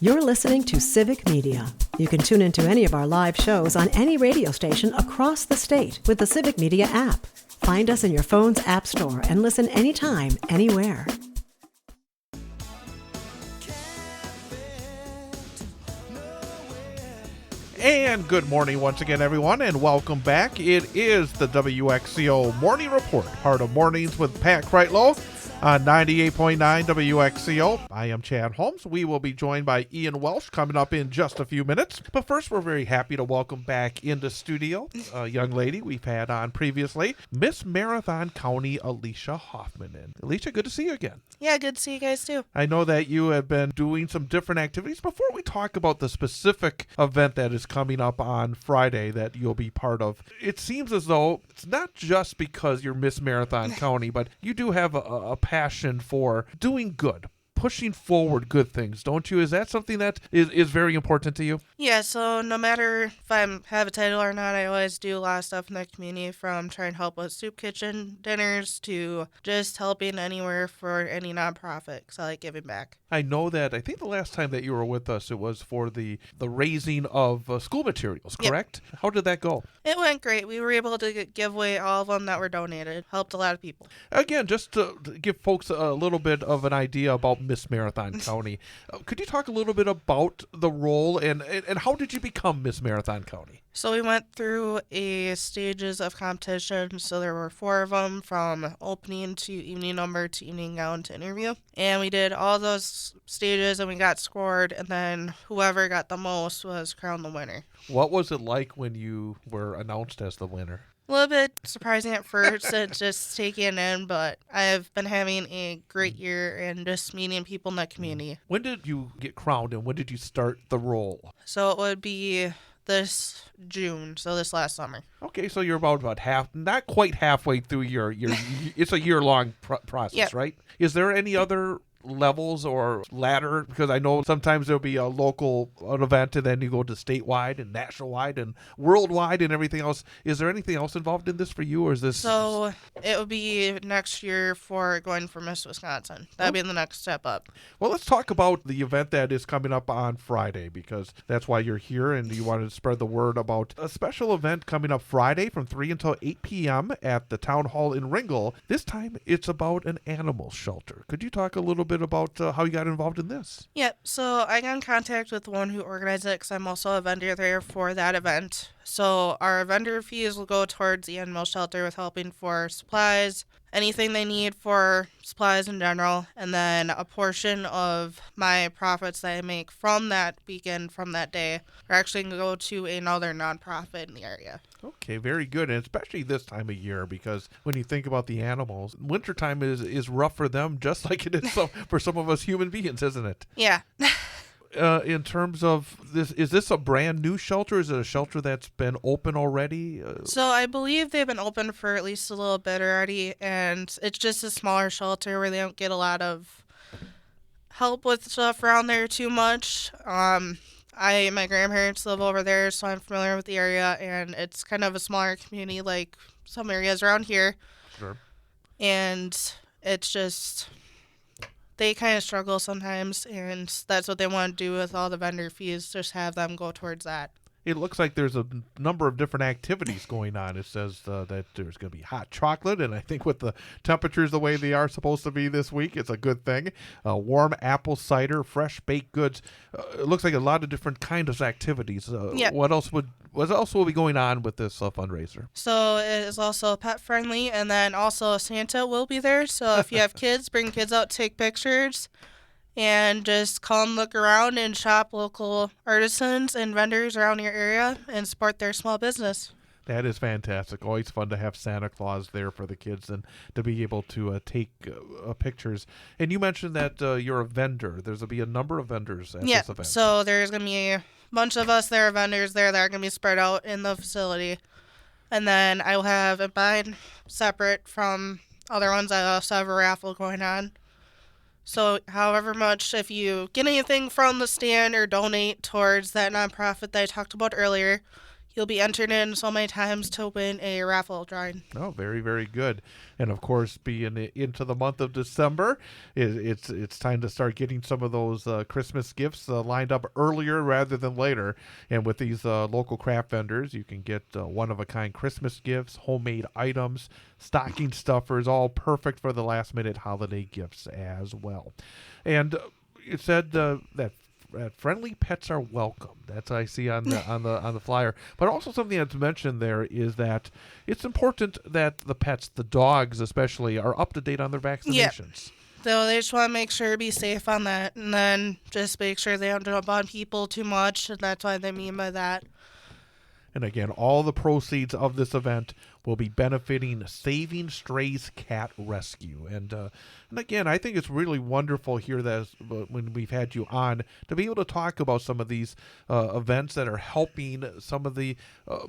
You're listening to Civic Media. You can tune into any of our live shows on any radio station across the state with the Civic Media app. Find us in your phone's app store and listen anytime, anywhere. And good morning once again, everyone, and welcome back. It is the WXCO Morning Report, part of Mornings with Pat Kreitlow on 98.9 WXCO. I am Chad Holmes. We will be joined by Ian Welsh coming up in just a few minutes. But first, we're very happy to welcome back into studio a young lady we've had on previously, Miss Marathon County Alicia Hoffmann. And Alicia, good to see you again. Yeah, good to see you guys too. I know that you have been doing some different activities. Before we talk about the specific event that is coming up on Friday that you'll be part of, it seems as though it's not just because you're Miss Marathon County, but you do have a passion for doing good, pushing forward good things, don't you? Is that something that is very important to you? Yeah, so no matter if I have a title or not, I always do a lot of stuff in the community, from trying to help with soup kitchen dinners to just helping anywhere for any nonprofit, because I like giving back. I know that, I think the last time that you were with us, it was for the raising of school materials, correct? Yep. How did that go? It went great. We were able to give away all of them that were donated. Helped a lot of people. Again, just to give folks a little bit of an idea about Miss Marathon County, could you talk a little bit about the role and how did you become Miss Marathon County? So we went through stages of competition. So there were 4 of them, from opening to evening number to evening gown to interview. And we did all those stages and we got scored. And then whoever got the most was crowned the winner. What was it like when you were announced as the winner? A little bit surprising at first, and just taking it in, but I've been having a great year and just meeting people in the community. When did you get crowned and when did you start the role? So it would be this June, so this last summer. Okay, so you're about half, not quite halfway through your it's a year-long process, yep. Right? Is there any other levels or ladder? Because I know sometimes there'll be a local event and then you go to statewide and national-wide and worldwide and everything else. Is there anything else involved in this for you, or is this? So it would be next year for going for Miss Wisconsin. That'd be the next step up. Well, let's talk about the event that is coming up on Friday, because that's why you're here and you wanted to spread the word about a special event coming up Friday from 3 until 8 p.m. at the Town Hall in Ringle. This time it's about an animal shelter. Could you talk a little bit about how you got involved in this? Yep, so I got in contact with the one who organized it, because I'm also a vendor there for that event. So our vendor fees will go towards the animal shelter with helping for supplies, anything they need for supplies in general, and then a portion of my profits that I make from that weekend, from that day, are actually going to go to another nonprofit in the area. Okay, very good, and especially this time of year, because when you think about the animals, wintertime is rough for them, just like it is for some of us human beings, isn't it? Yeah. In terms of this, is this a brand new shelter? Is it a shelter that's been open already? So I believe they've been open for at least a little bit already, and it's just a smaller shelter where they don't get a lot of help with stuff around there too much. My grandparents live over there, so I'm familiar with the area, and it's kind of a smaller community like some areas around here. Sure. And it's just, they kind of struggle sometimes, and that's what they want to do with all the vendor fees, just have them go towards that. It looks like there's a number of different activities going on. It says that there's going to be hot chocolate, and I think with the temperatures the way they are supposed to be this week, it's a good thing. Warm apple cider, fresh baked goods. It looks like a lot of different kinds of activities. Yep. What else will be going on with this fundraiser? So it is also pet friendly, and then also Santa will be there. So if you have kids, bring kids out to take pictures. And just come look around and shop local artisans and vendors around your area and support their small business. That is fantastic. Always fun to have Santa Claus there for the kids and to be able to take pictures. And you mentioned that you're a vendor. There's going to be a number of vendors at this event. So there's going to be a bunch of us there, vendors there, that are going to be spread out in the facility. And then I will have mine separate from other ones. I also have a raffle going on. So however much, if you get anything from the stand or donate towards that nonprofit that I talked about earlier, You'll be entered in so many times to win a raffle drawing. Oh, very, very good. And of course, being into the month of December, it's time to start getting some of those Christmas gifts lined up earlier rather than later. And with these local craft vendors, you can get one-of-a-kind Christmas gifts, homemade items, stocking stuffers, all perfect for the last-minute holiday gifts as well. And you said that friendly pets are welcome. That's what I see on the flyer. But also something that's mentioned there is that it's important that the pets, the dogs especially, are up to date on their vaccinations. Yep. So they just want to make sure to be safe on that, and then just make sure they don't jump on people too much, and that's what they mean by that. And again, all the proceeds of this event will be benefiting Saving Strays Cat Rescue. And again, I think it's really wonderful here that when we've had you on to be able to talk about some of these events that are helping some of the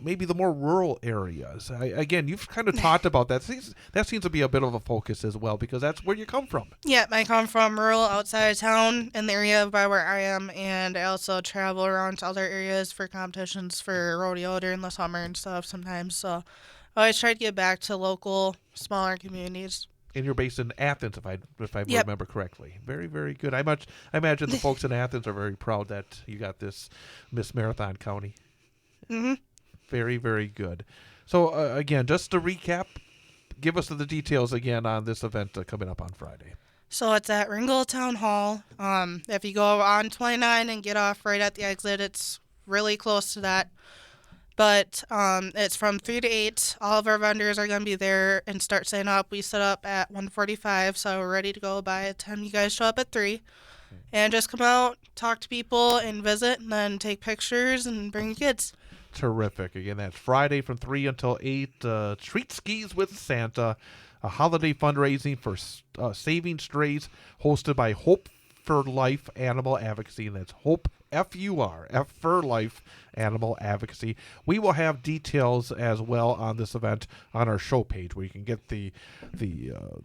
maybe the more rural areas. Again, you've kind of talked about that. That seems to be a bit of a focus as well, because that's where you come from. Yeah, I come from rural outside of town in the area by where I am, and I also travel around to other areas for competitions for rodeo during the summer and stuff sometimes. So I always try to get back to local, smaller communities. And you're based in Athens, if I Yep. remember correctly. Very, very good. I imagine the folks in Athens are very proud that you got this Miss Marathon County. Mm-hmm. Very, very good. So again, just to recap, give us the details again on this event coming up on Friday. So it's at Ringle Town Hall. If you go on 29 and get off right at the exit, it's really close to that. But it's from 3 to 8. All of our vendors are going to be there and start setting up. We set up at 1:45, so we're ready to go by the time you guys show up at 3. And just come out, talk to people, and visit, and then take pictures and bring your kids. Terrific. Again, that's Friday from 3 until 8. Treat Skis with Santa, a holiday fundraising for Saving Strays, hosted by Hope for Life Animal Advocacy, and that's Hope, F-U-R, F for Life Animal Advocacy. We will have details as well on this event on our show page, where you can get the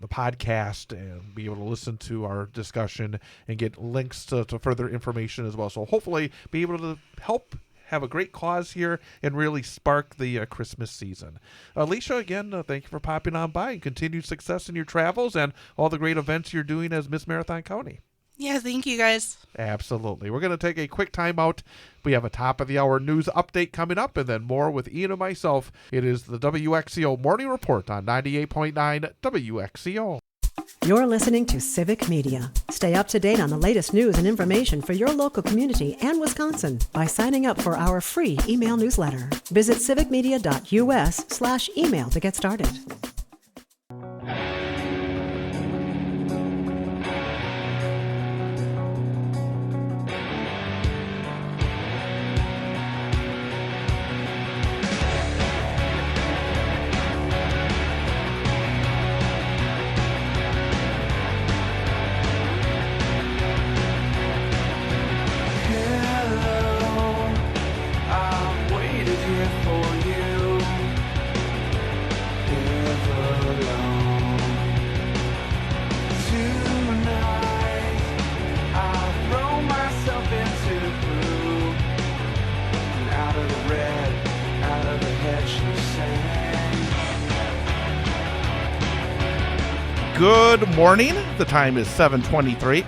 podcast and be able to listen to our discussion and get links to further information as well. So hopefully be able to help have a great cause here and really spark the Christmas season. Alicia, again, thank you for popping on by, and continued success in your travels and all the great events you're doing as Miss Marathon County. Yeah, thank you guys. Absolutely. We're going to take a quick time out. We have a top of the hour news update coming up, and then more with Ian and myself. It is the WXCO Morning Report on 98.9 WXCO. You're listening to Civic Media. Stay up to date on the latest news and information for your local community and Wisconsin by signing up for our free email newsletter. Visit civicmedia.us/email to get started. Good morning. The time is 7:23.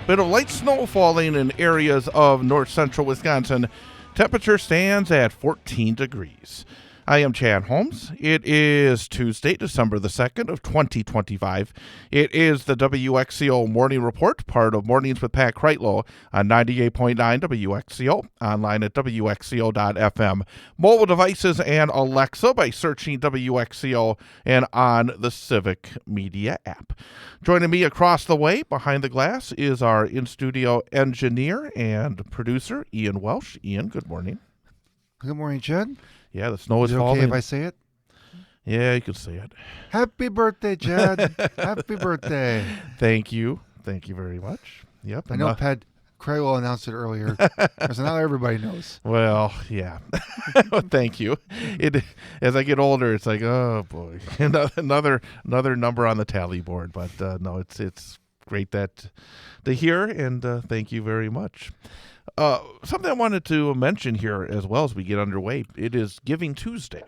Bit of light snow falling in areas of north central Wisconsin. Temperature stands at 14 degrees. I am Chad Holmes. It is Tuesday, December the 2nd of 2025. It is the WXCO Morning Report, part of Mornings with Pat Kreitlow on 98.9 WXCO, online at WXCO.FM, mobile devices and Alexa by searching WXCO, and on the Civic Media app. Joining me across the way, behind the glass, is our in-studio engineer and producer, Ian Welsh. Ian, good morning. Good morning, Chad. Yeah, the snow is it falling. Okay if I say it? Yeah, you can say it. Happy birthday, Chad. Happy birthday. Thank you. Thank you very much. Yep. I know Pat Craywell announced it earlier, so now everybody knows. Well, yeah. Thank you. As I get older, it's like, oh boy, another number on the tally board. But no, it's great to hear, and thank you very much. Something I wanted to mention here as well as we get underway, it is Giving Tuesday.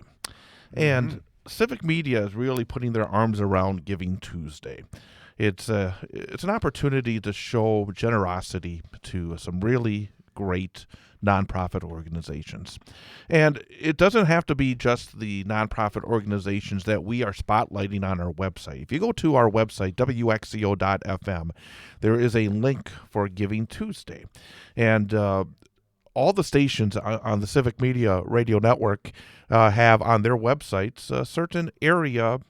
And Civic Media is really putting their arms around Giving Tuesday. It's an opportunity to show generosity to some really great nonprofit organizations. And it doesn't have to be just the nonprofit organizations that we are spotlighting on our website. If you go to our website, wxco.fm, there is a link for Giving Tuesday. And all the stations on the Civic Media Radio Network have on their websites certain area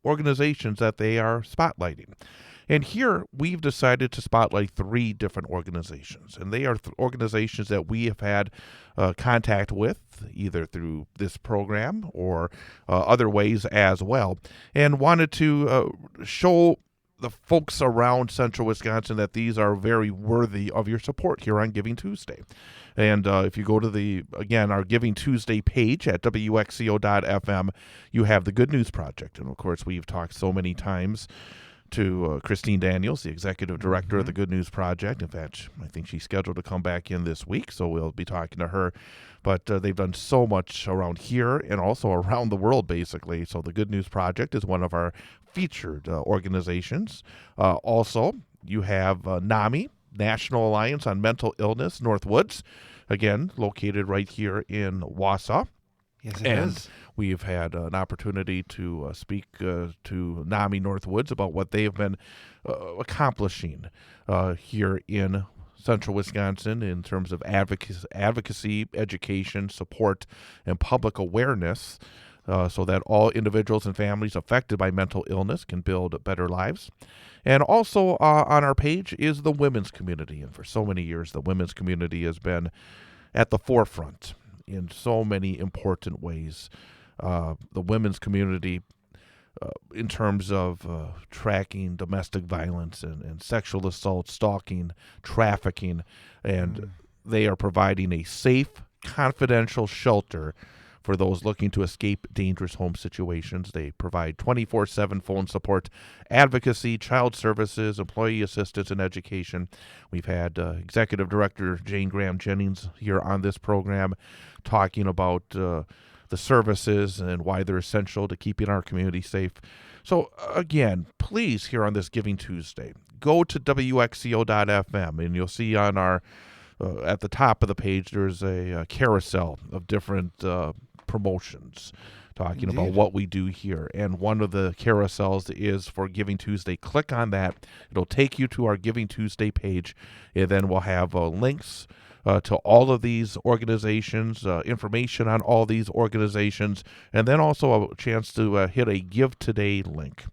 organizations that they are spotlighting. And here we've decided to spotlight 3 different organizations, and they are organizations that we have had contact with either through this program or other ways as well, and wanted to show the folks around central Wisconsin that these are very worthy of your support here on Giving Tuesday. And if you go to our Giving Tuesday page at wxco.fm, you have the Good News Project. And of course, we've talked so many times to Christine Daniels, the executive director of the Good News Project. In fact, I think she's scheduled to come back in this week, so we'll be talking to her. But they've done so much around here and also around the world, basically. So the Good News Project is one of our featured organizations. Also, you have NAMI, National Alliance on Mental Illness, Northwoods, again, located right here in Wausau. Yes, it and is. We've had an opportunity to speak to NAMI Northwoods about what they have been accomplishing here in central Wisconsin in terms of advocacy, education, support, and public awareness so that all individuals and families affected by mental illness can build better lives. And also on our page is the women's community. And for so many years, the women's community has been at the forefront in so many important ways. The women's community, in terms of tracking domestic violence and sexual assault, stalking, trafficking, and they are providing a safe, confidential shelter for those looking to escape dangerous home situations. They provide 24/7 phone support, advocacy, child services, employee assistance, and education. We've had Executive Director Jane Graham Jennings here on this program talking about the services and why they're essential to keeping our community safe. So again, please, here on this Giving Tuesday, go to wxco.fm and you'll see on our at the top of the page there's a carousel of different promotions talking Indeed. about what we do here. And one of the carousels is for Giving Tuesday. Click on that. It'll take you to our Giving Tuesday page, and then we'll have links to all of these organizations, information on all these organizations, and then also a chance to hit a Give Today link.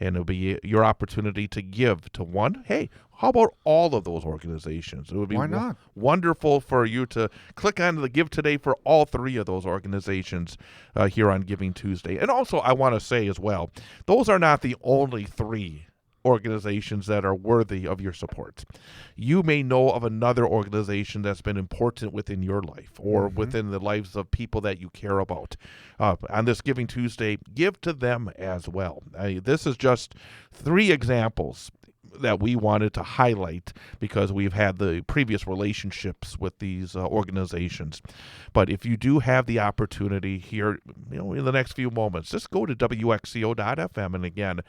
And it'll be your opportunity to give to one. Hey, how about all of those organizations? It would be Why not? Wonderful for you to click on the Give Today for all 3 of those organizations here on Giving Tuesday. And also, I want to say as well, those are not the only 3 organizations that are worthy of your support. You may know of another organization that's been important within your life or within the lives of people that you care about. On this Giving Tuesday, give to them as well. This is just 3 examples that we wanted to highlight because we've had the previous relationships with these organizations. But if you do have the opportunity here, in the next few moments, just go to wxco.fm and again,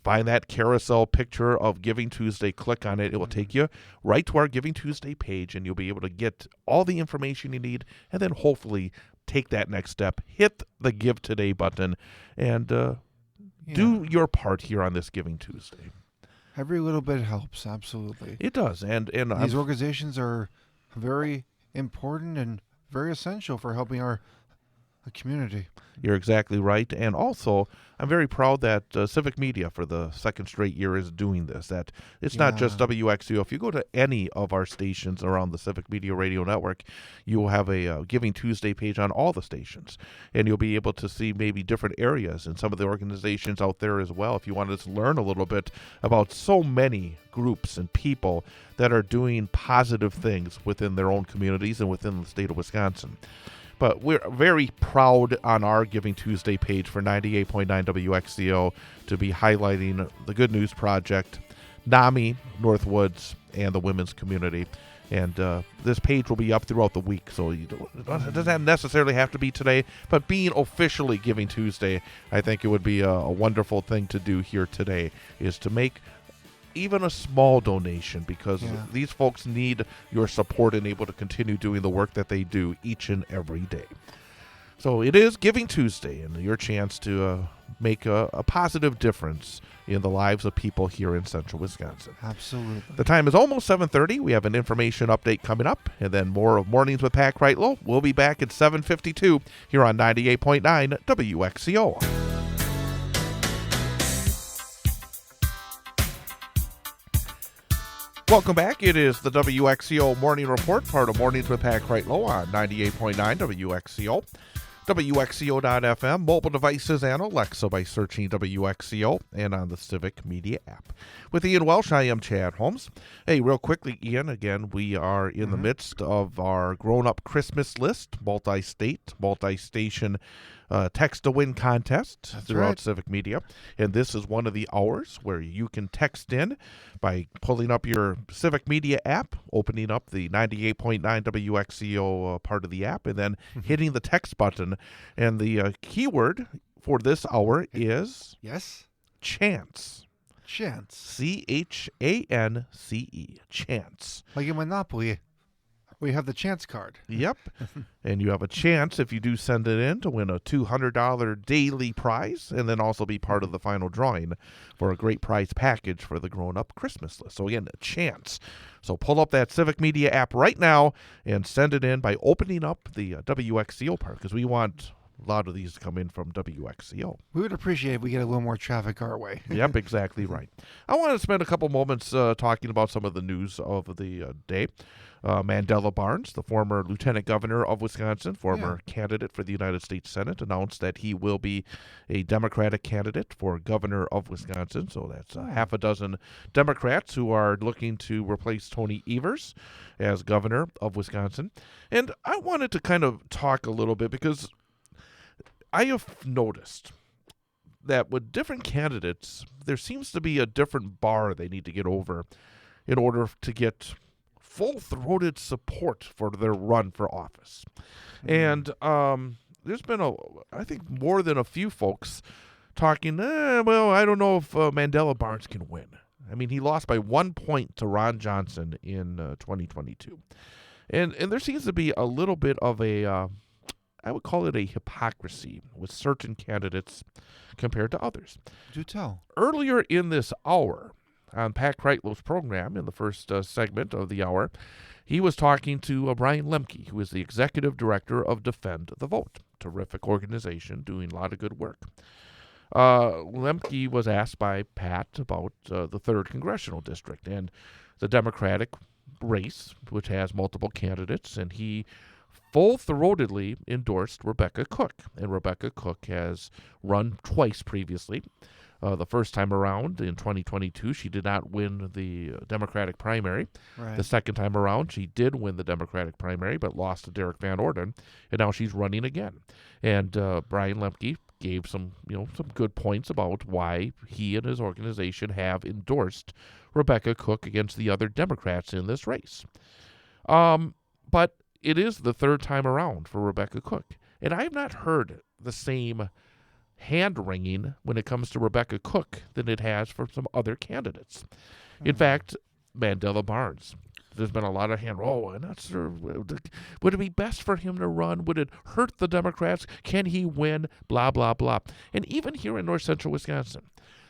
find that carousel picture of Giving Tuesday, click on it. It will take you right to our Giving Tuesday page, and you'll be able to get all the information you need, and then hopefully take that next step, hit the Give Today button, and do your part here on this Giving Tuesday. Every little bit helps, absolutely. It does, and These organizations are very important and very essential for helping our community. You're exactly right. And also, I'm very proud that Civic Media for the second straight year is doing this. That it's not just WXU. If you go to any of our stations around the Civic Media Radio Network, you will have a Giving Tuesday page on all the stations. And you'll be able to see maybe different areas and some of the organizations out there as well. If you wanted to learn a little bit about so many groups and people that are doing positive things within their own communities and within the state of Wisconsin. But we're very proud on our Giving Tuesday page for 98.9 WXCO to be highlighting the Good News Project, NAMI Northwoods and the women's community. And this page will be up throughout the week, so it doesn't necessarily have to be today. But being officially Giving Tuesday, I think it would be a wonderful thing to do here today, is to make even a small donation, because these folks need your support and able to continue doing the work that they do each and every day. So it is Giving Tuesday, and your chance to make a positive difference in the lives of people here in central Wisconsin. Absolutely. The time is almost 7:30. We have an information update coming up, and then more of Mornings with Pat Kreitlow. We'll be back at 7:52 here on 98.9 WXCO. Welcome back. It is the WXCO Morning Report, part of Mornings with Pat Kreitlow on 98.9 WXCO. WXCO.FM, mobile devices, and Alexa by searching WXCO, and on the Civic Media app. With Ian Welsh, I am Chad Holmes. Hey, real quickly, Ian, again, we are in the midst of our grown-up Christmas list, multi-state, multi-station text-to-win contest throughout Civic Media. And this is one of the hours where you can text in by pulling up your Civic Media app, opening up the 98.9 WXCO part of the app, and then hitting the text button. And the keyword for this hour is chance. Chance. C-H-A-N-C-E. Chance. Like in Monopoly, we have the chance card. Yep. And you have a chance, if you do send it in, to win a $200 daily prize, and then also be part of the final drawing for a great prize package for the grown-up Christmas list. So again, a chance. So pull up that Civic Media app right now and send it in by opening up the WXCO part, because we want a lot of these to come in from WXCO. We would appreciate if we get a little more traffic our way. Yep, exactly right. I want to spend a couple moments talking about some of the news of the day. Mandela Barnes, the former lieutenant governor of Wisconsin, former candidate for the United States Senate, announced that he will be a Democratic candidate for governor of Wisconsin. So that's half a dozen Democrats who are looking to replace Tony Evers as governor of Wisconsin. And I wanted to kind of talk a little bit, because I have noticed that with different candidates, there seems to be a different bar they need to get over in order to get full-throated support for their run for office. And there's been, I think, more than a few folks talking, well, I don't know if Mandela Barnes can win. I mean, he lost by 1 point to Ron Johnson in 2022. And there seems to be a little bit of a, I would call it a hypocrisy with certain candidates compared to others. Do tell. Earlier in this hour, on Pat Kreitlow's program, in the first segment of the hour, he was talking to Brian Lemke, who is the executive director of Defend the Vote. Terrific organization, doing a lot of good work. Lemke was asked by Pat about the 3rd Congressional District and the Democratic race, which has multiple candidates, and he full-throatedly endorsed Rebecca Cook. And Rebecca Cook has run twice previously. The first time around in 2022, she did not win the Democratic primary. Right. The second time around, she did win the Democratic primary, but lost to Derek Van Orden, and now she's running again. And Brian Lemke gave some good points about why he and his organization have endorsed Rebecca Cook against the other Democrats in this race. But it is the 3rd time around for Rebecca Cook, and I have not heard the same hand-wringing when it comes to Rebecca Cook than it has for some other candidates. In fact, Mandela Barnes, there's been a lot of I'm not sure. Would it be best for him to run? Would it hurt the Democrats? Can he win? Blah, blah, blah. And even here in north central Wisconsin,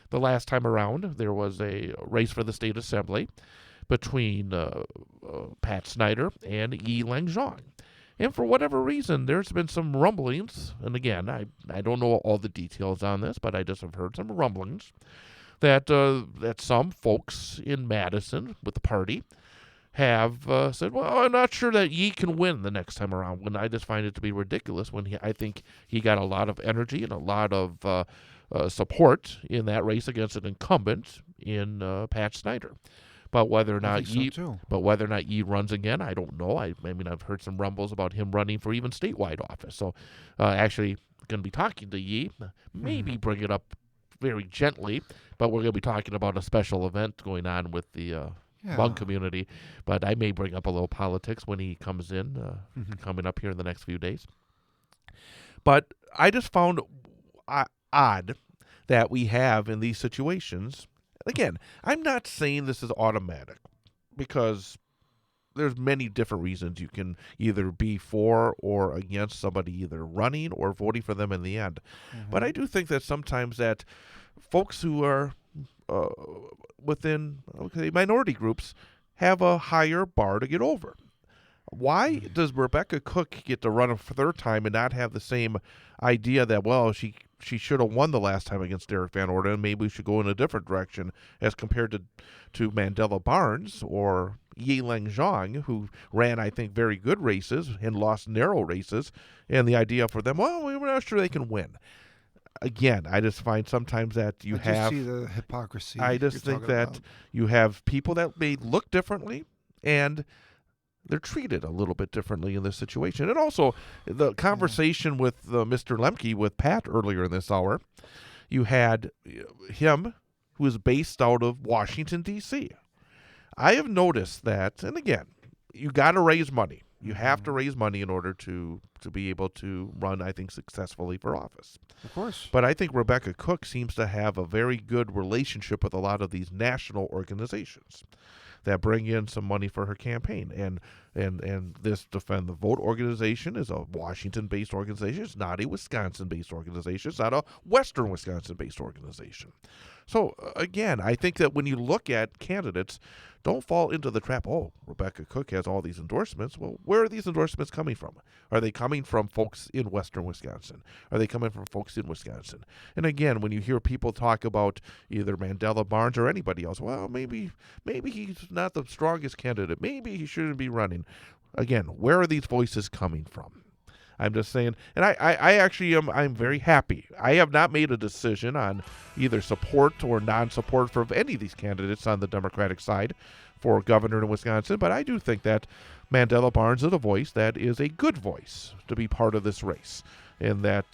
the last time around, there was a race for the state assembly between Pat Snyder and Yi Lang-zhong. And for whatever reason, there's been some rumblings, and again, I don't know all the details on this, but I just have heard some rumblings that some folks in Madison with the party have said, well, I'm not sure that Yi can win the next time around, when I just find it to be ridiculous when I think he got a lot of energy and a lot of support in that race against an incumbent in Pat Snyder. But whether or not Yi runs again, I don't know. I mean, I've heard some rumbles about him running for even statewide office. So, actually, going to be talking to Yi, maybe bring it up very gently, but we're going to be talking about a special event going on with the Hmong community. But I may bring up a little politics when he comes in, coming up here in the next few days. But I just found odd that we have in these situations. Again, I'm not saying this is automatic, because there's many different reasons you can either be for or against somebody either running or voting for them in the end. But I do think that sometimes that folks who are within minority groups have a higher bar to get over. Why does Rebecca Cook get to run a third time and not have the same idea that, well, she should have won the last time against Derek Van Orden, and maybe we should go in a different direction as compared to Mandela Barnes or Yileng Zhang, who ran, I think, very good races and lost narrow races, and the idea for them, well, we're not sure they can win. Again, I just find sometimes that I just see the hypocrisy. I just think that you have people that may look differently, and they're treated a little bit differently in this situation. And also, the conversation with Mr. Lemke with Pat earlier in this hour, you had him, who is based out of Washington, D.C. I have noticed that, and again, you got to raise money. You have to raise money in order to be able to run, I think, successfully for office. Of course. But I think Rebecca Cook seems to have a very good relationship with a lot of these national organizations that bring in some money for her campaign. And this Defend the Vote organization is a Washington-based organization. It's not a Wisconsin-based organization. It's not a Western Wisconsin-based organization. So, again, I think that when you look at candidates, don't fall into the trap, oh, Rebecca Cook has all these endorsements. Well, where are these endorsements coming from? Are they coming from folks in Western Wisconsin? Are they coming from folks in Wisconsin? And again, when you hear people talk about either Mandela Barnes or anybody else, well, maybe he's not the strongest candidate. Maybe he shouldn't be running. Again, where are these voices coming from? I'm just saying, and I actually I'm very happy. I have not made a decision on either support or non-support for any of these candidates on the Democratic side for governor in Wisconsin, but I do think that Mandela Barnes is a voice that is a good voice to be part of this race, and that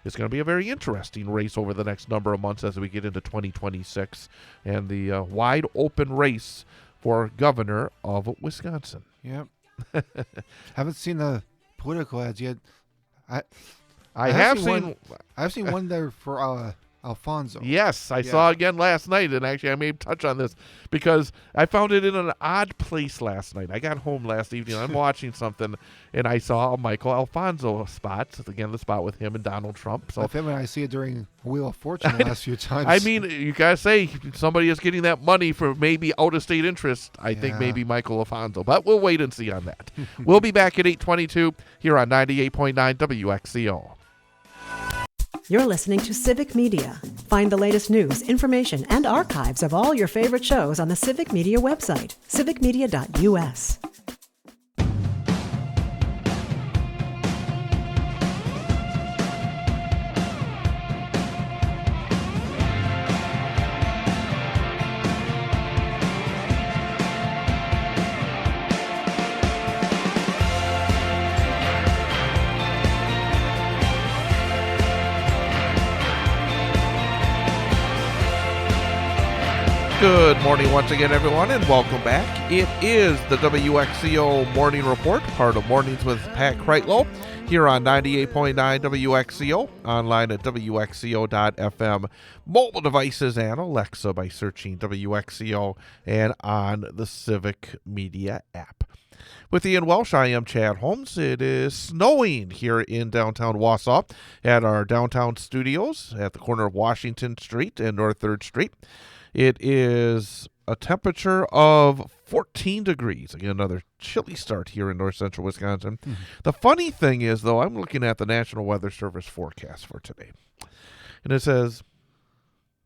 it's going to be a very interesting race over the next number of months as we get into 2026 and the wide open race for governor of Wisconsin. Yep. Haven't seen the political ads yet. I've seen one there for Alfonso. Yes, I saw again last night, and actually I may touch on this because I found it in an odd place last night. I got home last evening, I'm watching something, and I saw a Michael Alfonso spot, again the spot with him and Donald Trump. So I think when I see it during Wheel of Fortune the last few times. I mean, you got to say, somebody is getting that money for maybe out-of-state interest. I think maybe Michael Alfonso, but we'll wait and see on that. We'll be back at 8:22 here on 98.9 WXCO. You're listening to Civic Media. Find the latest news, information, and archives of all your favorite shows on the Civic Media website, civicmedia.us. Good morning once again, everyone, and welcome back. It is the WXCO Morning Report, part of Mornings with Pat Kreitlow, here on 98.9 WXCO, online at WXCO.FM, mobile devices and Alexa by searching WXCO, and on the Civic Media app. With Ian Welsh, I am Chad Holmes. It is snowing here in downtown Wausau at our downtown studios at the corner of Washington Street and North 3rd Street. It is a temperature of 14 degrees. Again, another chilly start here in north central Wisconsin. Mm-hmm. The funny thing is, though, I'm looking at the National Weather Service forecast for today. And it says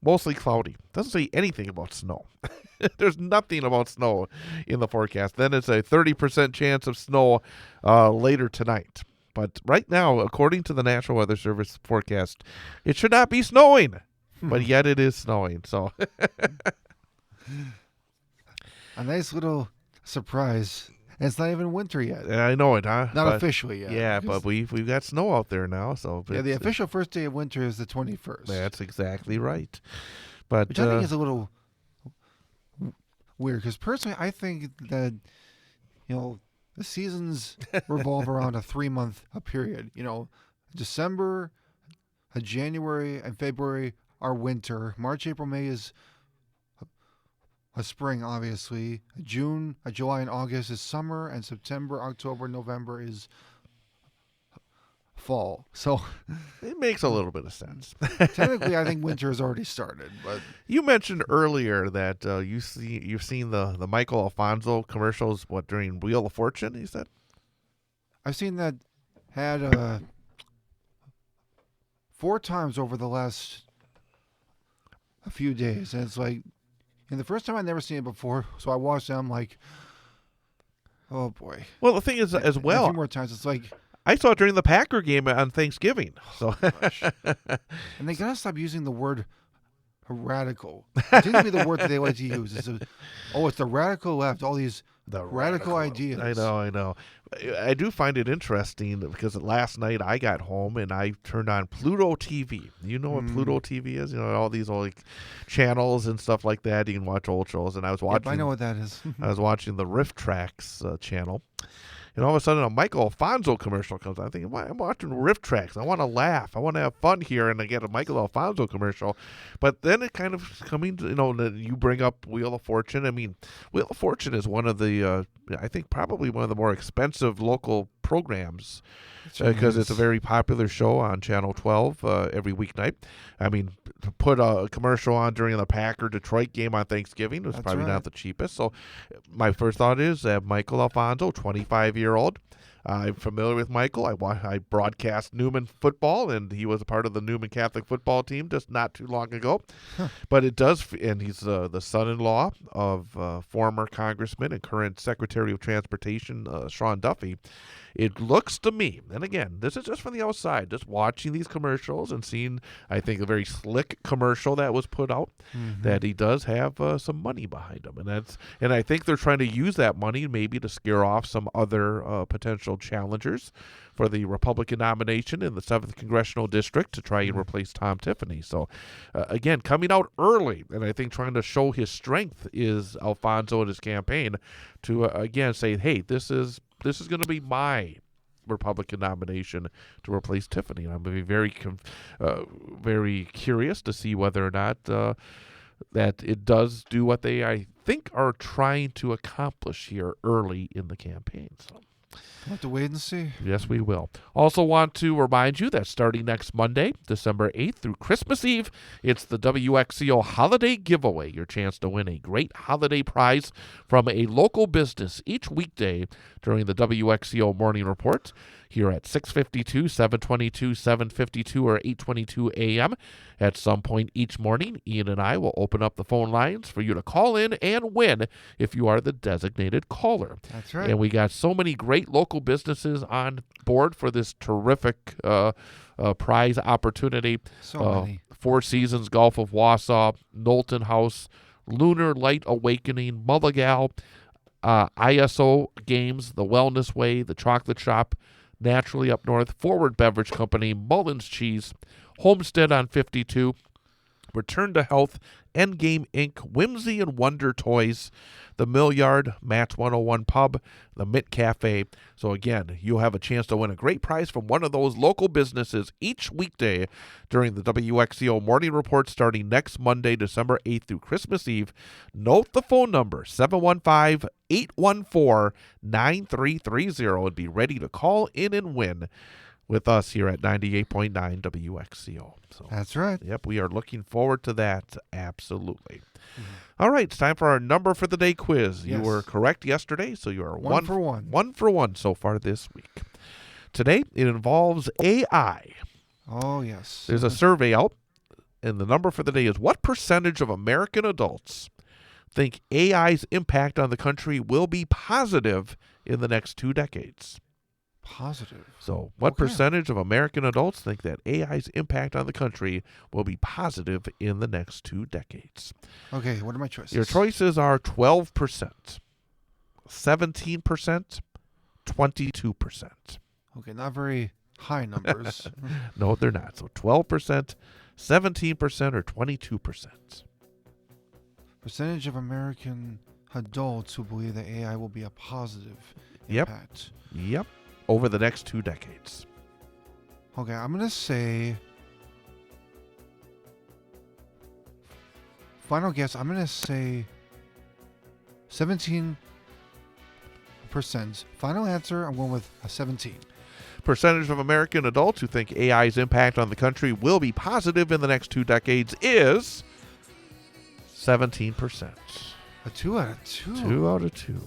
mostly cloudy. Doesn't say anything about snow. There's nothing about snow in the forecast. Then it's a 30% chance of snow later tonight. But right now, according to the National Weather Service forecast, it should not be snowing. But yet it is snowing, so. A nice little surprise And it's not even winter yet. I know it, huh? Not But- officially yet. Yeah, because- but we've got snow out there now, so yeah, the it's- official first day of winter is the 21st. That's exactly right. But Which I think is a little weird, because personally, I think that, the seasons revolve around a 3-month period. December, January, and February are winter. March, April, May is a spring, obviously. June, July, and August is summer, and September, October, November is fall. So it makes a little bit of sense. technically, I think winter has already started. But You mentioned earlier that you've seen the Michael Alfonso commercials. What, during Wheel of Fortune? You said. I've seen that had 4 times over the last a few days, and it's like, and the first time I'd never seen it before, so I watched it. I'm like, oh boy. Well, the thing is, as And a well, few more times, it's like, I saw it during the Packer game on Thanksgiving. So and they gotta stop using the word radical. It seems to be the word that they like to use. It's the radical left. All these the radical ideas. I know. I do find it interesting because last night I got home and I turned on Pluto TV. You know what Pluto TV is? All these old channels and stuff like that. You can watch old shows. And I was watching. Yep, I know what that is. I was watching the Riff Tracks channel. And all of a sudden, a Michael Alfonso commercial comes on. I'm thinking, I'm watching Riff Tracks. I want to laugh. I want to have fun here. And I get a Michael Alfonso commercial. But then it kind of coming, you bring up Wheel of Fortune. I mean, Wheel of Fortune is one of the, I think probably one of the more expensive local programs because it's a very popular show on Channel 12 every weeknight. I mean, to put a commercial on during the Packer-Detroit game on Thanksgiving was probably not the cheapest. So my first thought is that Michael Alfonso, 25-year-old. I'm familiar with Michael. I broadcast Newman football, and he was a part of the Newman Catholic football team just not too long ago. But it does, and he's the son-in-law of former Congressman and current Secretary of Transportation Sean Duffy. It looks to me, and again, this is just from the outside, just watching these commercials and seeing, I think, a very slick commercial that was put out, that he does have some money behind him, and I think they're trying to use that money maybe to scare off some other potential challengers for the Republican nomination in the 7th Congressional District to try and replace Tom Tiffany. So, again, coming out early, and I think trying to show his strength is Alfonso and his campaign to, again, say, hey, this is going to be my Republican nomination to replace Tiffany. And I'm going to be very curious to see whether or not that it does do what they, I think, are trying to accomplish here early in the campaign. So We'll have to wait and see. yes, we will. Also want to remind you that starting next Monday, December 8th through Christmas Eve, it's the WXCO Holiday Giveaway, your chance to win a great holiday prize from a local business each weekday during the WXCO Morning Report here at 6:52, 7:22, 7:52, or 8:22 a.m. At some point each morning, Ian and I will open up the phone lines for you to call in and win if you are the designated caller. That's right. And we got so many great local businesses on board for this terrific prize opportunity. So many. Four Seasons Golf of Wausau, Knowlton House, Lunar Light Awakening, Mulligal, ISO Games, The Wellness Way, The Chocolate Shop, Naturally Up North, Forward Beverage Company, Mullins Cheese, Homestead on 52, Return to Health, Endgame Inc., Whimsy and Wonder Toys, the Mill Yard, Match 101 Pub, the Mint Cafe. So again, you'll have a chance to win a great prize from one of those local businesses each weekday during the WXCO Morning Report starting next Monday, December 8th through Christmas Eve. Note the phone number, 715-814-9330, and be ready to call in and win with us here at 98.9 WXCO. So, That's right. yep, we are looking forward to that, absolutely. All right, it's time for our number for the day quiz. You Yes. were correct yesterday, so you are One for one. 1 for 1 so far this week. Today, it involves AI. Oh, yes. There's a survey out, and the number for the day is, what percentage of American adults think AI's impact on the country will be positive in the next 2 decades? Positive. So what Okay. percentage of American adults think that AI's impact on the country will be positive in the next 2 decades? Okay, what are my choices? Your choices are 12%, 17%, 22%. Okay, not very high numbers. No, they're not. So 12%, 17%, or 22%. Percentage of American adults who believe that AI will be a positive Yep. impact. Yep. Over the next 2 decades. Okay, I'm going to say... Final guess, I'm going to say 17%. Final answer, I'm going with a 17. Percentage of American adults who think AI's impact on the country will be positive in the next 2 decades is 17%. A 2 out of 2. 2 out of 2.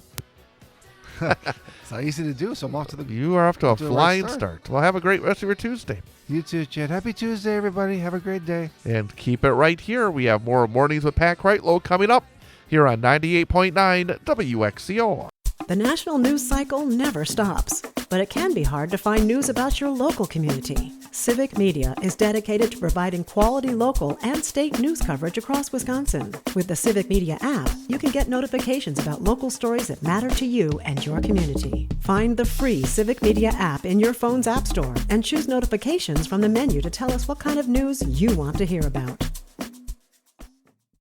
It's not easy to do, so I'm off to the... You are off to a right flying start. Well, have a great rest of your Tuesday. You too, Chad. Happy Tuesday, everybody. Have a great day. And keep it right here. We have more Mornings with Pat Kreitlow coming up here on 98.9 WXCO. The national news cycle never stops, but it can be hard to find news about your local community. Civic Media is dedicated to providing quality local and state news coverage across Wisconsin. With the Civic Media app, you can get notifications about local stories that matter to you and your community. Find the free Civic Media app in your phone's app store and choose notifications from the menu to tell us what kind of news you want to hear about.